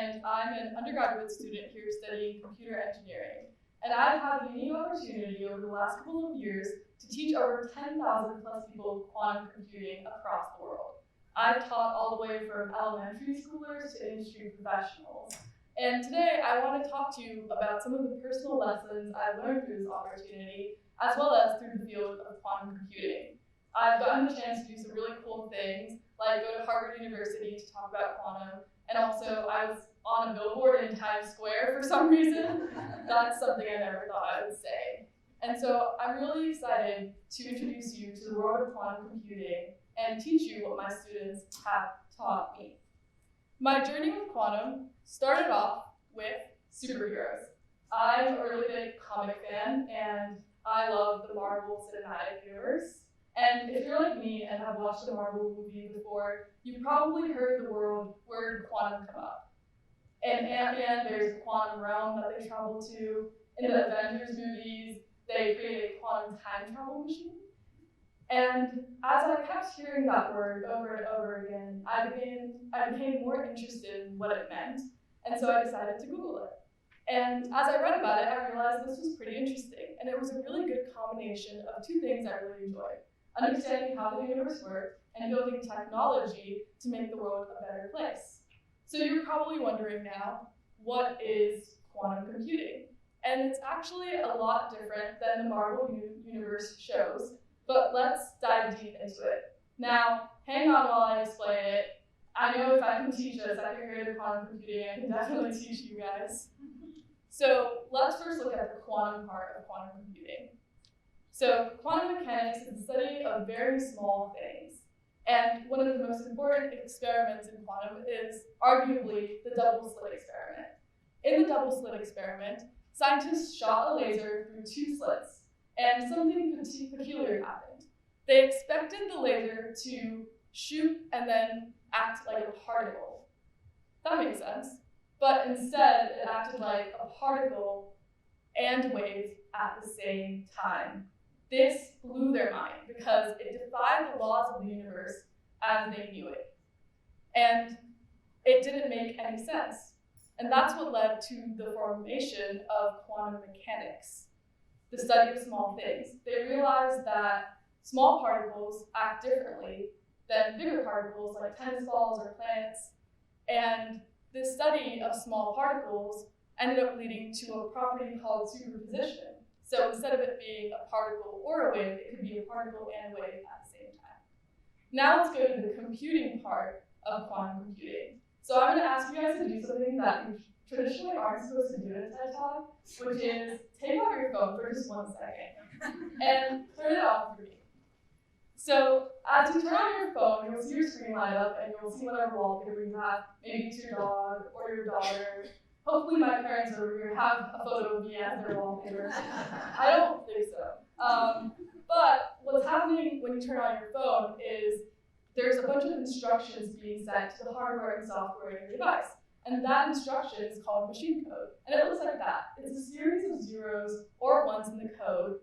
and I'm an undergraduate student here studying computer engineering. And I've had the unique opportunity over the last couple of years to teach over 10,000 plus people quantum computing across the world. I've taught all the way from elementary schoolers to industry professionals. And today I want to talk to you about some of the personal lessons I've learned through this opportunity, as well as through the field of quantum computing. I've gotten the chance to do some really cool things, like go to Harvard University to talk about quantum, and also I was on a billboard in Times Square for some reason. That's something I never thought I would say. And so I'm really excited to introduce you to the world of quantum computing and teach you what my students have taught me. My journey with quantum started off with superheroes. I'm a really big comic fan, and I love the Marvel Cinematic Universe. And if you're like me and have watched a Marvel movie before, you've probably heard the word quantum come up. In Ant-Man, there's the quantum realm that they travel to. In the Avengers movies, they create a quantum time travel machine. And as I kept hearing that word over and over again, I became more interested in what it meant, and so I decided to Google it. And as I read about it, I realized this was pretty interesting, and it was a really good combination of two things I really enjoyed: understanding how the universe worked and building technology to make the world a better place. So you're probably wondering now, what is quantum computing? And it's actually a lot different than the Marvel Universe shows, but let's dive deep into it. Now, hang on while I explain it. I know if I can teach a second grade of quantum computing, I can definitely teach you guys. So let's first look at the quantum part of quantum computing. So quantum mechanics is the study of very small things. And one of the most important experiments in quantum is arguably the double slit experiment. In the double slit experiment, scientists shot a laser through two slits, and something peculiar happened. They expected the laser to shoot and then act like a particle. That makes sense. But instead, it acted like a particle and wave at the same time. This blew their mind because it defied the laws of the universe as they knew it. And it didn't make any sense. And that's what led to the formation of quantum mechanics, the study of small things. They realized that small particles act differently than bigger particles like tennis balls or planets. And this study of small particles ended up leading to a property called superposition. So instead of it being a particle or a wave, it could be a particle and a wave at the same time. Now let's go to the computing part of quantum computing. So I'm going to ask you guys to do something that you traditionally aren't supposed to do in a TED Talk, which is take out your phone for just 1 second and turn it off for me. So as you turn on your phone, you'll see your screen light up and you'll see whatever wallpaper you have. Maybe it's your dog or your daughter. Hopefully my parents over here have a photo of me as their wallpaper. I don't think so. But what's happening when you turn on your phone is there's a bunch of instructions being sent to the hardware and software in your device. And that instruction is called machine code. And it looks like that. It's a series of zeros or ones in the code.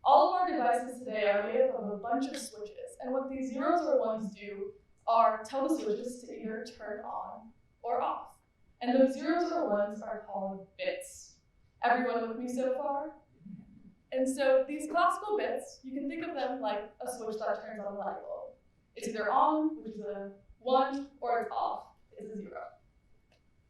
All of our devices today are made up of a bunch of switches. And what these zeros or ones do are tell the switches to either turn on or off. And those zeros or ones are called bits. Everyone with me so far? And so these classical bits, you can think of them like a switch that turns on a light bulb. It's either on, which is a 1, or it's off, it's a 0.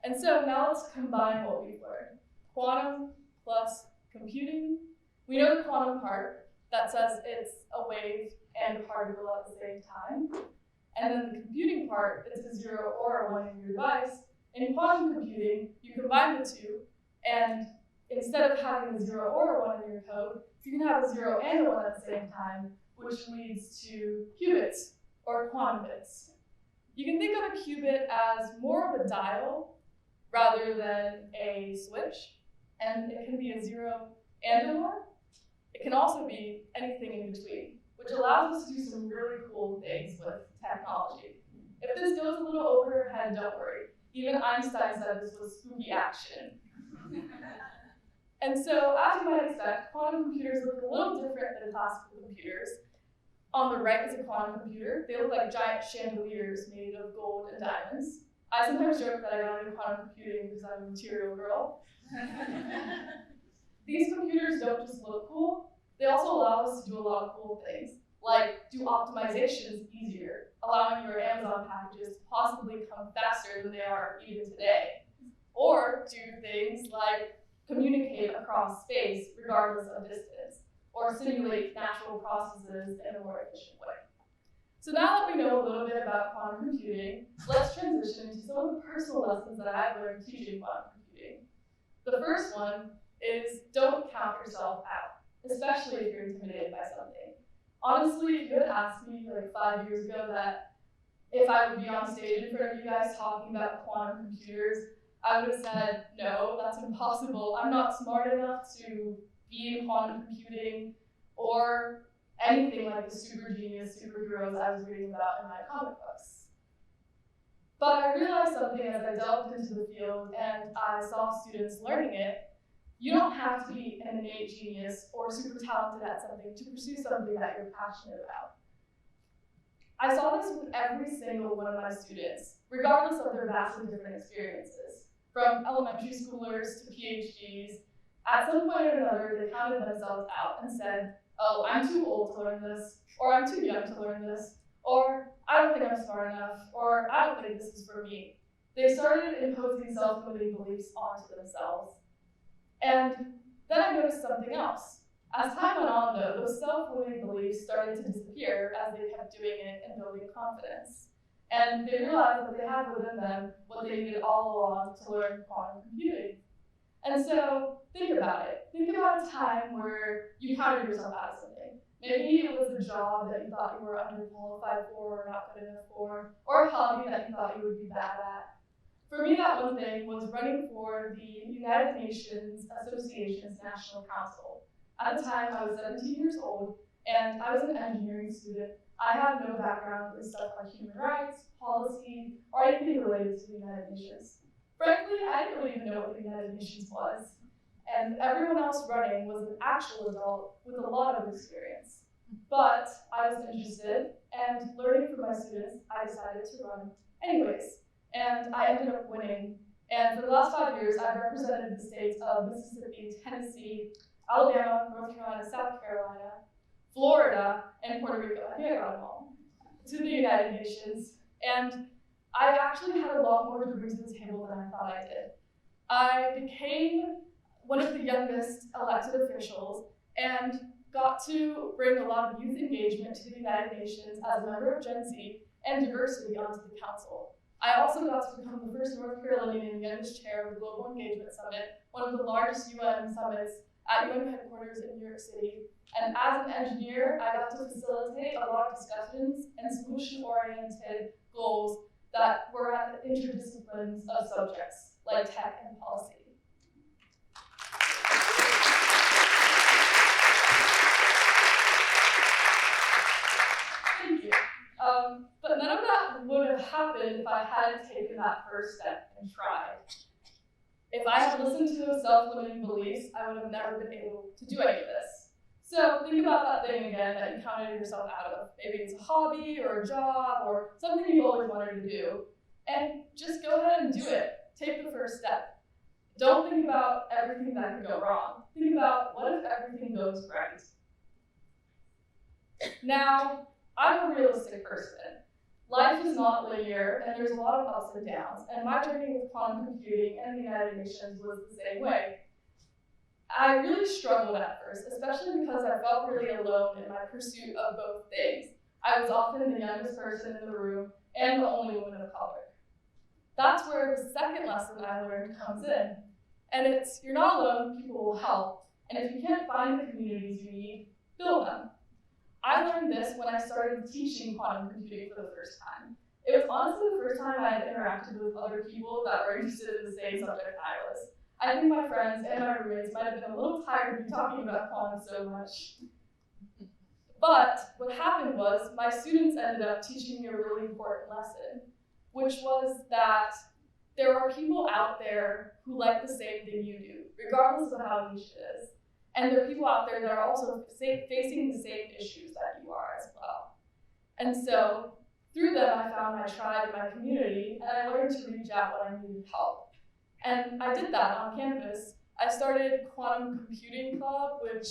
And so now let's combine what we've learned. Quantum plus computing. We know the quantum part that says it's a wave and a particle at the same time. And then the computing part, it's a 0 or a 1 in your device. In quantum computing, you combine the two, and instead of having a 0 or a 1 in your code, you can have a 0 and a 1 at the same time, which leads to qubits, or quantum bits. You can think of a qubit as more of a dial rather than a switch, and it can be a 0 and a 1. It can also be anything in between, which allows us to do some really cool things with technology. If this goes a little over your head, don't worry. Even Einstein said this was spooky action. And so, as you might expect, quantum computers look a little different than classical computers. On the right is a quantum computer. They look like giant chandeliers made of gold and diamonds. I sometimes joke that I got into quantum computing because I'm a material girl. These computers don't just look cool, they also allow us to do a lot of cool things, like do optimizations easier, allowing your Amazon packages to possibly come faster than they are even today. Or do things like communicate across space regardless of distance, or simulate natural processes in a more efficient way. So now that we know a little bit about quantum computing, let's transition to some of the personal lessons that I've learned teaching quantum computing. The first one is don't count yourself out, especially if you're intimidated by something. Honestly, if you had asked me like 5 years ago that if I would be on stage in front of you guys talking about quantum computers, I would have said, no, that's impossible. I'm not smart enough to be in quantum computing or anything like the super genius superheroes I was reading about in my comic books. But I realized something as I delved into the field and I saw students learning it. You don't have to be an innate genius or super talented at something to pursue something that you're passionate about. I saw this with every single one of my students, regardless of their vastly different experiences. From elementary schoolers to PhDs, at some point or another, they counted themselves out and said, oh, I'm too old to learn this, or I'm too young to learn this, or I don't think I'm smart enough, or I don't think this is for me. They started imposing self-limiting beliefs onto themselves. And then I noticed something else. As time went on, though, those self-limiting beliefs started to disappear as they kept doing it and building confidence. And they realized that they had within them what they needed all along to learn quantum computing. And so think about it. Think about a time where you counted yourself out of something. Maybe it was a job that you thought you were underqualified for or not good enough for, or a hobby that you thought you would be bad at. For me, that one thing was running for the United Nations Association's National Council. At the time, I was 17 years old, and I was an engineering student. I had no background in stuff like human rights, policy, or anything related to the United Nations. Frankly, I didn't really even know what the United Nations was. And everyone else running was an actual adult with a lot of experience. But I was interested, and learning from my students, I decided to run anyways. And I ended up winning. And for the last 5 years, I've represented the states of Mississippi, Tennessee, Alabama, North Carolina, South Carolina, Florida, and Puerto Rico. I think I got them all, to the United Nations. And I actually had a lot more to bring to the table than I thought I did. I became one of the youngest elected officials and got to bring a lot of youth engagement to the United Nations as a member of Gen Z and diversity onto the council. I also got to become the first North Carolinian youngest chair of the Global Engagement Summit, one of the largest UN summits at UN headquarters in New York City. And as an engineer, I got to facilitate a lot of discussions and solution-oriented goals that were at the interdisciplines of subjects like tech and policy. Thank you. But none of that would have happened if I hadn't taken that first step and tried. If I had listened to those self-limiting beliefs, I would have never been able to do any of this. So think about that thing again that you counted yourself out of. Maybe it's a hobby or a job or something you always wanted to do. And just go ahead and do it. Take the first step. Don't think about everything that could go wrong. Think about what if everything goes right. Now, I'm a realistic person. Life is not linear, and there's a lot of ups and downs, and my journey with quantum computing and the United Nations was the same way. I really struggled at first, especially because I felt really alone in my pursuit of both things. I was often the youngest person in the room and the only woman of color. That's where the second lesson I learned comes in. And it's, you're not alone, people will help, and if you can't find the communities you need, build them. I learned this when I started teaching quantum computing for the first time. It was honestly the first time I had interacted with other people that were interested in the same subject I was. I think my friends and my roommates might have been a little tired of me talking about quantum so much. But what happened was my students ended up teaching me a really important lesson, which was that there are people out there who like the same thing you do, regardless of how niche it is. And there are people out there that are also facing the same issues that you are as well. And so Through them, I found my tribe and my community, and I learned to reach out when I needed help. And I did that on campus. I started Quantum Computing Club, which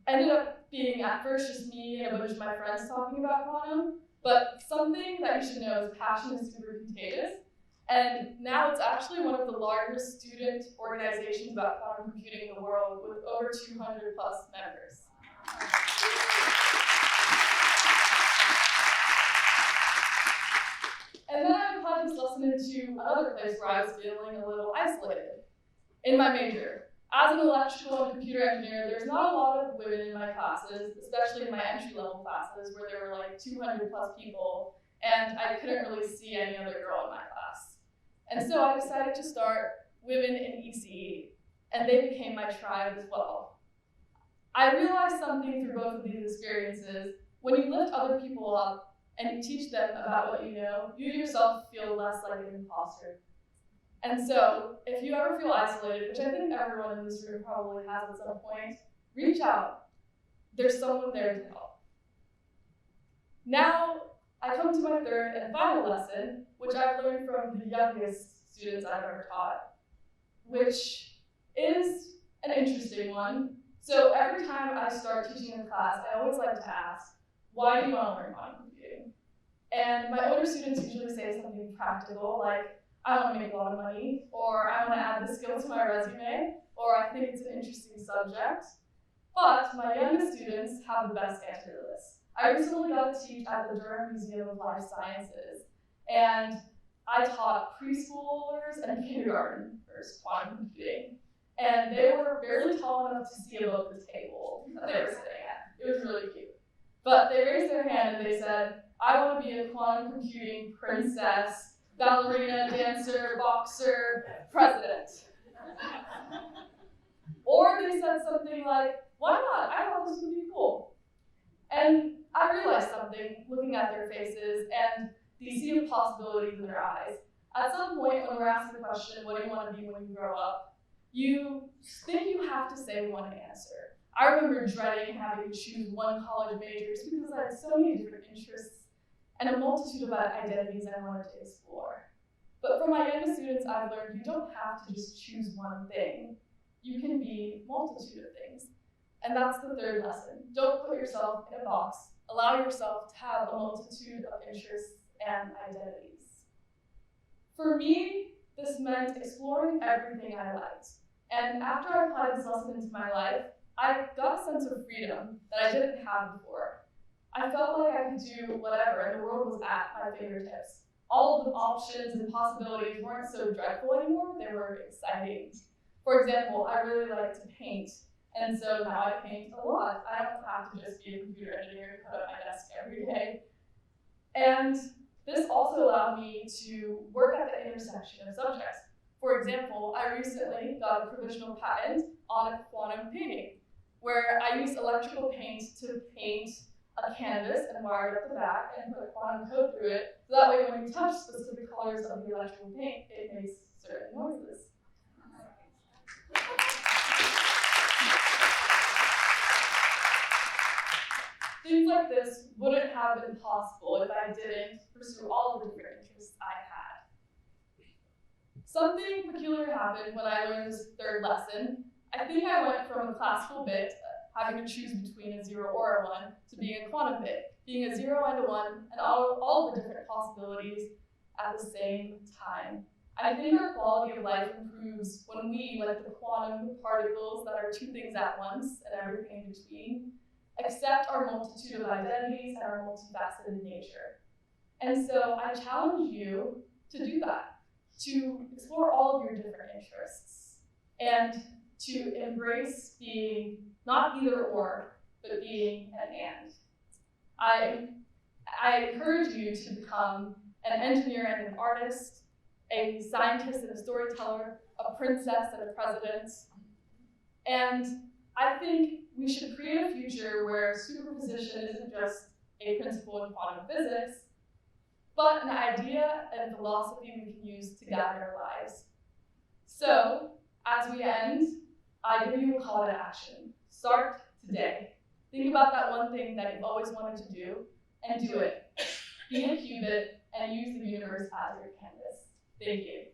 ended up being at first just me and a bunch of my friends talking about quantum, but something that you should know is passion is super contagious. And now it's actually one of the largest student organizations about quantum computing in the world with over 200 plus members. And then I applied this lesson into another place where I was feeling a little isolated in my major. As an electrical and computer engineer, there's not a lot of women in my classes, especially in my entry-level classes where there were like 200 plus people, and I couldn't really see any other girl in my class. And so I decided to start Women in ECE, and they became my tribe as well. I realized something through both of these experiences. When you lift other people up and you teach them about what you know, you yourself feel less like an imposter. And so, if you ever feel isolated, which I think everyone in this room probably has at some point, reach out. There's someone there to help. Now, I come to my third and final lesson, which I've learned from the youngest students I've ever taught, which is an interesting one. So every time I start teaching a class, I always like to ask, why do you want to learn quantum computing? And my older students usually say something practical, like, I want to make a lot of money, or I want to add this skill to my resume, or I think it's an interesting subject. But my youngest students have the best answer to this. I recently got to teach at the Durham Museum of Life Sciences, and I taught preschoolers and kindergartners quantum computing. And they were barely tall enough to see above the table that they were sitting at. It was really cute. But they raised their hand and they said, I want to be a quantum computing princess, ballerina, dancer, boxer, president. Or they said something like, why not? I thought this would be cool. And I realized something looking at their faces and the sea of possibilities in their eyes. At some point when we're asked the question, what do you want to be when you grow up? You think you have to say one answer. I remember dreading having to choose one college major just because I had so many different interests and a multitude of identities I wanted to explore. But for my youngest students, I've learned you don't have to just choose one thing. You can be a multitude of things. And that's the third lesson. Don't put yourself in a box. Allow yourself to have a multitude of interests and identities. For me, this meant exploring everything I liked. And after I applied this lesson into my life, I got a sense of freedom that I didn't have before. I felt like I could do whatever, and the world was at my fingertips. All of the options and possibilities weren't so dreadful anymore, they were exciting. For example, I really like to paint, and so now I paint a lot. I don't have to just be a computer engineer and put up my desk every day. And this also allowed me to work at the intersection of subjects. For example, I recently got a provisional patent on a quantum painting, where I use electrical paint to paint a canvas and wire it up the back and put a quantum code through it, so that way when you touch specific colors of the electrical paint, it makes certain noises. Things like this wouldn't have been possible if I didn't pursue all the different interests I had. Something peculiar happened when I learned this third lesson. I think I went from a classical bit, having to choose between a 0 or a 1, to being a quantum bit, being a 0 and a 1, and all the different possibilities at the same time. I think our quality of life improves when we, like the quantum particles that are two things at once and everything in between, accept our multitude of identities and our multifaceted nature. And so I challenge you to do that, to explore all of your different interests, and to embrace being not either or, but being an and. I encourage you to become an engineer and an artist, a scientist and a storyteller, a princess and a president. And I think we should create a future where superposition isn't just a principle in quantum physics, but an idea and philosophy we can use to guide our lives. So, as we end, I give you a call to action. Start today. Think about that one thing that you've always wanted to do, and do it. be a qubit, and use the universe as your canvas. Thank you.